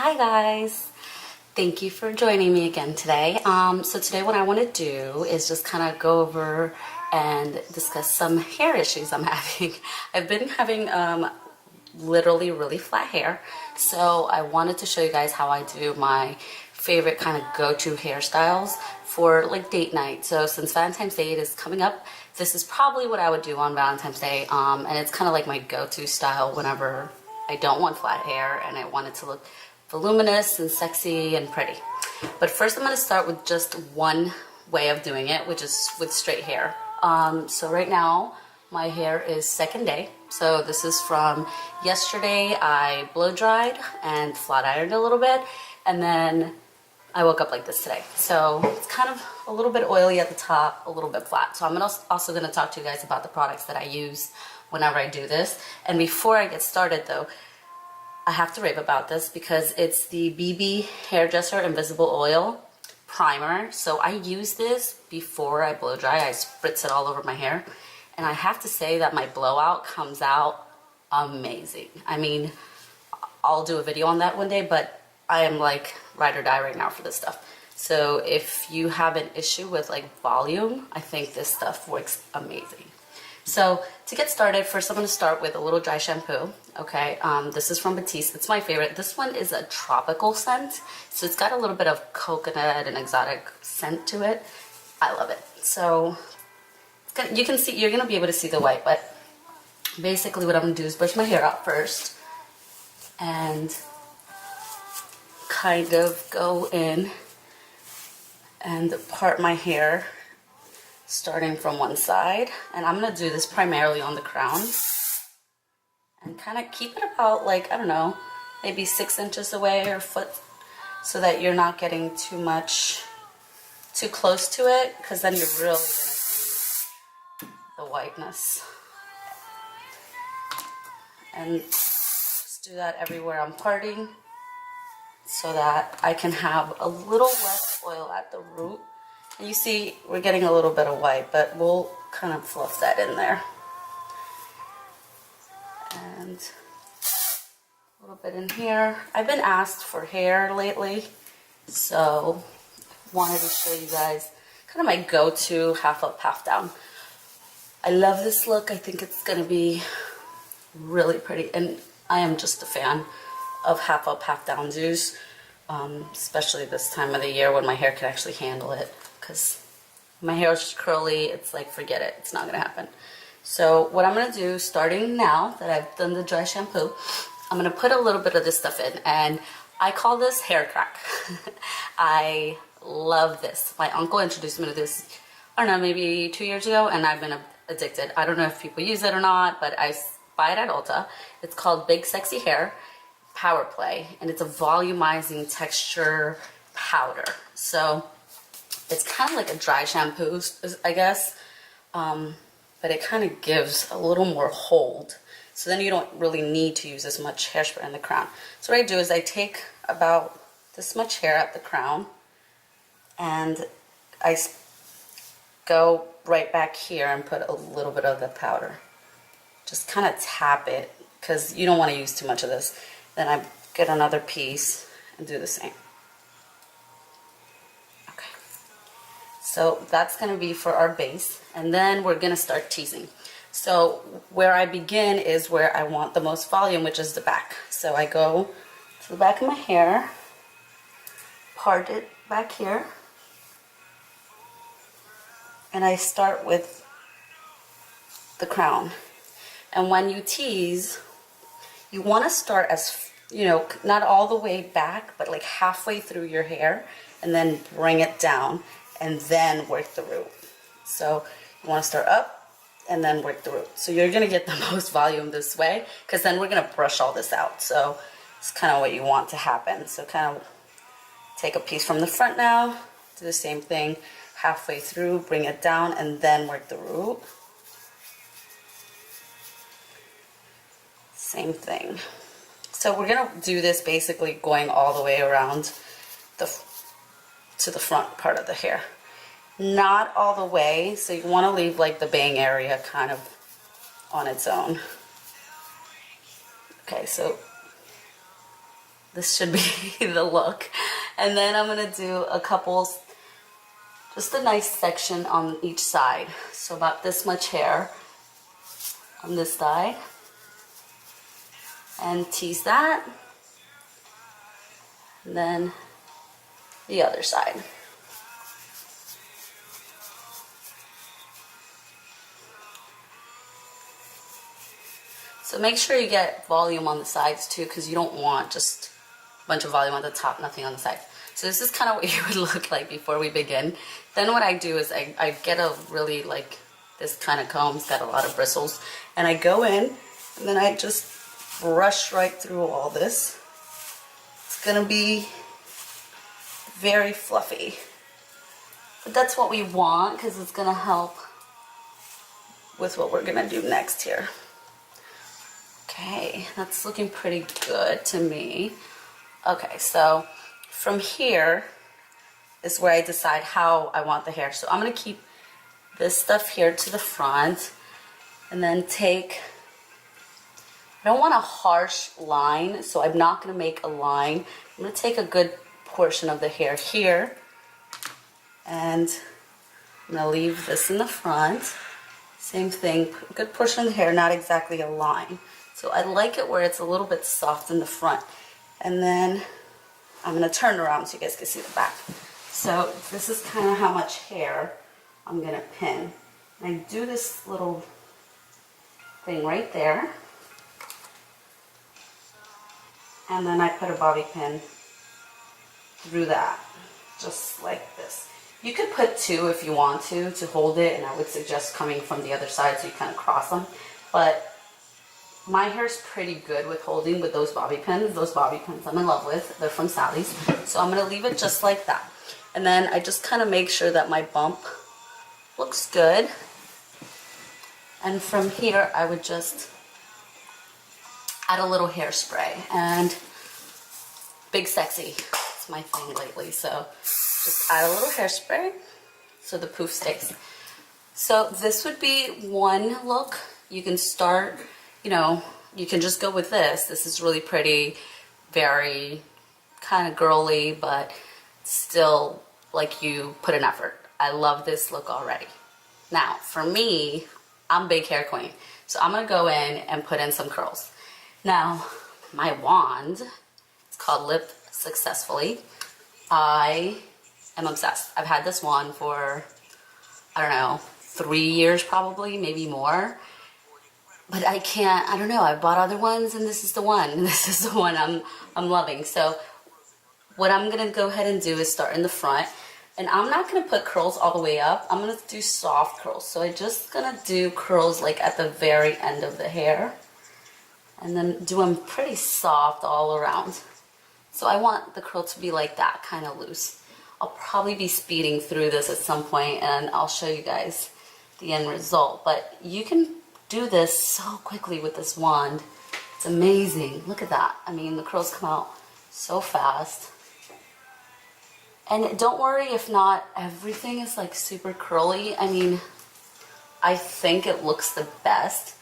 Hi guys, thank you for joining me again today. So today what I want to do is just kind of go over and discuss some hair issues I'm having. I've been having literally really flat hair, so I wanted to show you guys how I do my favorite kind of go-to hairstyles for like date night. So since Valentine's Day is coming up, this is probably what I would do on Valentine's Day, and it's kind of like my go-to style whenever I don't want flat hair and I want it to look voluminous and sexy and pretty. But first I'm going to start with just one way of doing it, which is with straight hair. So right now my hair is second day. So this is from yesterday. I blow dried and flat ironed a little bit, and then I woke up like this today. So it's kind of a little bit oily at the top, a little bit flat. So I'm also going to talk to you guys about the products that I use whenever I do this. And before I get started though, I have to rave about this because it's the BB Hairdresser Invisible Oil Primer. So I use this before I blow dry. I spritz it all over my hair. And I have to say that my blowout comes out amazing. I mean, I'll do a video on that one day, but I am like ride or die right now for this stuff. So if you have an issue with like volume, I think this stuff works amazing. So to get started, first I'm going to start with a little dry shampoo. Okay, this is from Batiste. It's my favorite. This one is a tropical scent, so it's got a little bit of coconut and exotic scent to it. I love it. So you can see, you're going to be able to see the white, but basically what I'm going to do is brush my hair out first and kind of go in and part my hair starting from one side, and I'm gonna do this primarily on the crown and kind of keep it about like, I don't know, maybe 6 inches away or a foot, so that you're not getting too close to it, because then you're really gonna see the whiteness. And just do that everywhere I'm parting so that I can have a little less oil at the root. And you see, we're getting a little bit of white, but we'll kind of fluff that in there. And a little bit in here. I've been asked for hair lately, so wanted to show you guys kind of my go-to half up, half down. I love this look. I think it's going to be really pretty, and I am just a fan of half up, half down do's, especially this time of the year when my hair can actually handle it. Because my hair is curly, it's like, forget it, it's not gonna happen. So what I'm gonna do, starting now that I've done the dry shampoo, I'm gonna put a little bit of this stuff in, and I call this hair crack. I love this. My uncle introduced me to this, I don't know, maybe 2 years ago, and I've been addicted. I don't know if people use it or not, but I buy it at Ulta. It's called Big Sexy Hair Power Play, and it's a volumizing texture powder. So it's kind of like a dry shampoo, I guess, but it kind of gives a little more hold. So then you don't really need to use as much hairspray in the crown. So what I do is I take about this much hair at the crown, and I go right back here and put a little bit of the powder. Just kind of tap it, because you don't want to use too much of this. Then I get another piece and do the same. So that's going to be for our base, and then we're going to start teasing. So where I begin is where I want the most volume, which is the back. So I go to the back of my hair, part it back here, and I start with the crown. And when you tease, you want to start as, you know, not all the way back, but like halfway through your hair, and then bring it down, and then work the root. So you want to start up and then work the root. So you're going to get the most volume this way, because then we're going to brush all this out. So it's kind of what you want to happen. So kind of take a piece from the front now, do the same thing halfway through, bring it down, and then work the root. Same thing. So we're going to do this basically going all the way around to the front part of the hair. Not all the way, so you want to leave like the bang area kind of on its own. Okay, so this should be the look. And then I'm gonna do a couple, just a nice section on each side. So about this much hair on this side. And tease that. And then the other side. So make sure you get volume on the sides too, because you don't want just a bunch of volume on the top, nothing on the sides. So this is kind of what you would look like before we begin. Then what I do is I get a really, like, this kind of comb. It's got a lot of bristles. And I go in and then I just brush right through all this. It's going to be very fluffy. But that's what we want because it's going to help with what we're going to do next here. Okay, that's looking pretty good to me. Okay, so from here is where I decide how I want the hair. So I'm going to keep this stuff here to the front and then take, I don't want a harsh line, so I'm not going to make a line. I'm going to take a good portion of the hair here and I'm going to leave this in the front. Same thing, a good portion of the hair, not exactly a line. So I like it where it's a little bit soft in the front. And then I'm going to turn around so you guys can see the back. So this is kind of how much hair I'm going to pin. And I do this little thing right there. And then I put a bobby pin through that, just like this. You could put two if you want to hold it, and I would suggest coming from the other side so you kind of cross them. But my hair's pretty good with holding with those bobby pins. Those bobby pins I'm in love with. They're from Sally's. So I'm going to leave it just like that. And then I just kind of make sure that my bump looks good. And from here, I would just add a little hairspray. And Big Sexy, it's my thing lately. So just add a little hairspray so the poof stays. So this would be one look. You can start, you know, you can just go with this. This is really pretty, very kind of girly, but still like you put an effort. I love this look already. Now, for me, I'm big hair queen. So I'm gonna go in and put in some curls. Now, my wand, it's called Lip Successfully. I am obsessed. I've had this wand for, I don't know, 3 years probably, maybe more. But I can't, I don't know, I bought other ones and this is the one. This is the one I'm loving. So what I'm gonna go ahead and do is start in the front. And I'm not gonna put curls all the way up. I'm gonna do soft curls. So I'm just gonna do curls like at the very end of the hair. And then do them pretty soft all around. So I want the curl to be like that, kind of loose. I'll probably be speeding through this at some point and I'll show you guys the end result. But you can do this so quickly with this wand. It's amazing. Look at that. I mean, the curls come out so fast. And don't worry if not everything is like super curly. I mean, I think it looks the best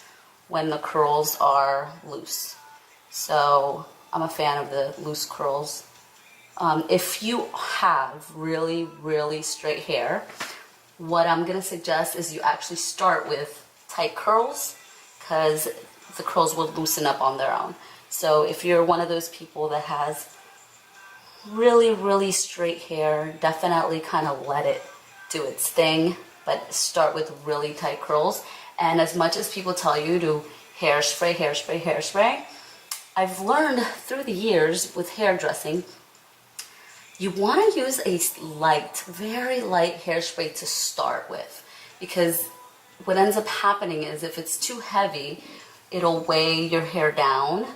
when the curls are loose. So I'm a fan of the loose curls. If you have really, really straight hair, what I'm gonna suggest is you actually start with tight curls because the curls will loosen up on their own. So if you're one of those people that has really, really straight hair, definitely kind of let it do its thing, but start with really tight curls. And as much as people tell you to hairspray, hairspray, hairspray, I've learned through the years with hairdressing, you want to use a light, very light hairspray to start with, because what ends up happening is if it's too heavy, it'll weigh your hair down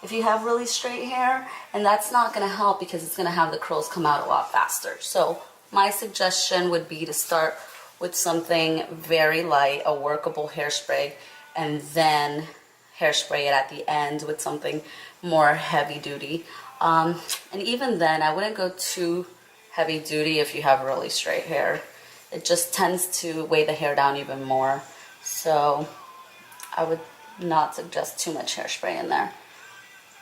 if you have really straight hair, and that's not going to help because it's going to have the curls come out a lot faster. So my suggestion would be to start with something very light, a workable hairspray, and then hairspray it at the end with something more heavy duty. And even then, I wouldn't go too heavy duty if you have really straight hair. It just tends to weigh the hair down even more. So I would not suggest too much hairspray in there.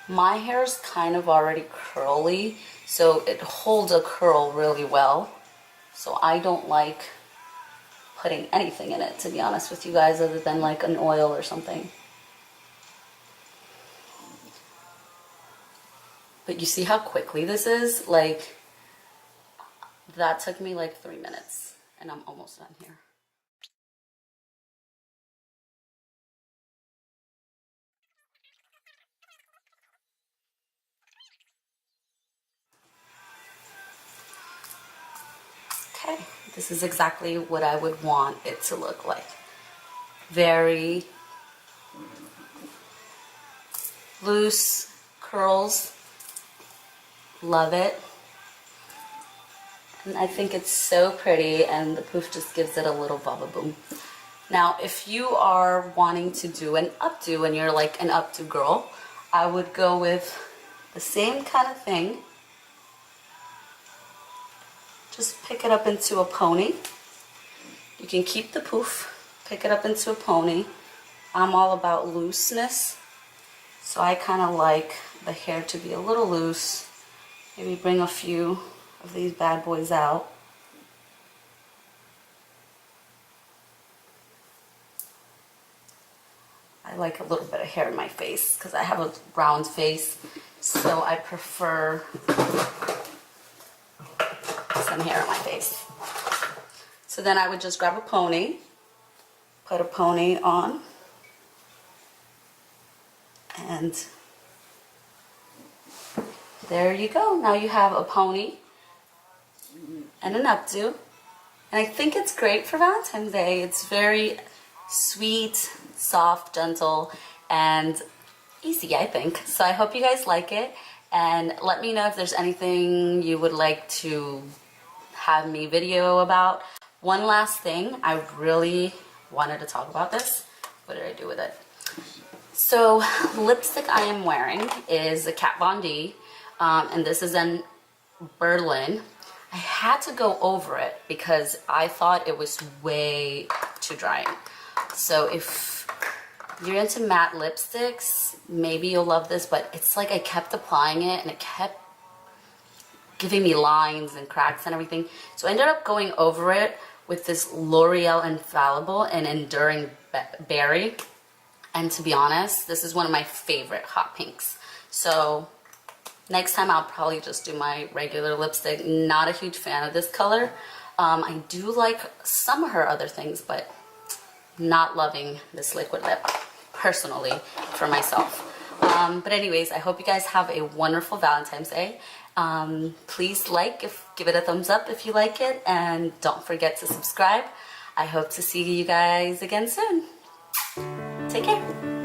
My hair is kind of already curly, so it holds a curl really well. So I don't like putting anything in it, to be honest with you guys, other than like an oil or something. But you see how quickly this is? Like, that took me like 3 minutes, and I'm almost done here. Okay, this is exactly what I would want it to look like. Very loose curls. Love it. And I think it's so pretty, and the poof just gives it a little bubble boom. Now, if you are wanting to do an updo and you're like an updo girl, I would go with the same kind of thing. Just pick it up into a pony. You can keep the poof, pick it up into a pony. I'm all about looseness, so I kind of like the hair to be a little loose. Maybe bring a few of these bad boys out. I like a little bit of hair in my face because I have a round face, so I prefer some hair in my face. So then I would just grab a pony, put a pony on, and there you go. Now you have a pony and an updo. And I think it's great for Valentine's Day. It's very sweet, soft, gentle, and easy, I think. So I hope you guys like it, and let me know if there's anything you would like to have me video about. One last thing, I really wanted to talk about this. What did I do with it? So lipstick I am wearing is a Kat Von D, and this is in Berlin. I had to go over it because I thought it was way too drying. So if you're into matte lipsticks, maybe you'll love this, but it's like I kept applying it and it kept giving me lines and cracks and everything. So I ended up going over it with this L'Oreal Infallible and Enduring Berry. And to be honest, this is one of my favorite hot pinks. So next time I'll probably just do my regular lipstick. Not a huge fan of this color. I do like some of her other things, but not loving this liquid lip personally for myself. But anyways, I hope you guys have a wonderful Valentine's Day. Please give it a thumbs up if you like it, and don't forget to subscribe. I hope to see you guys again soon. Take care.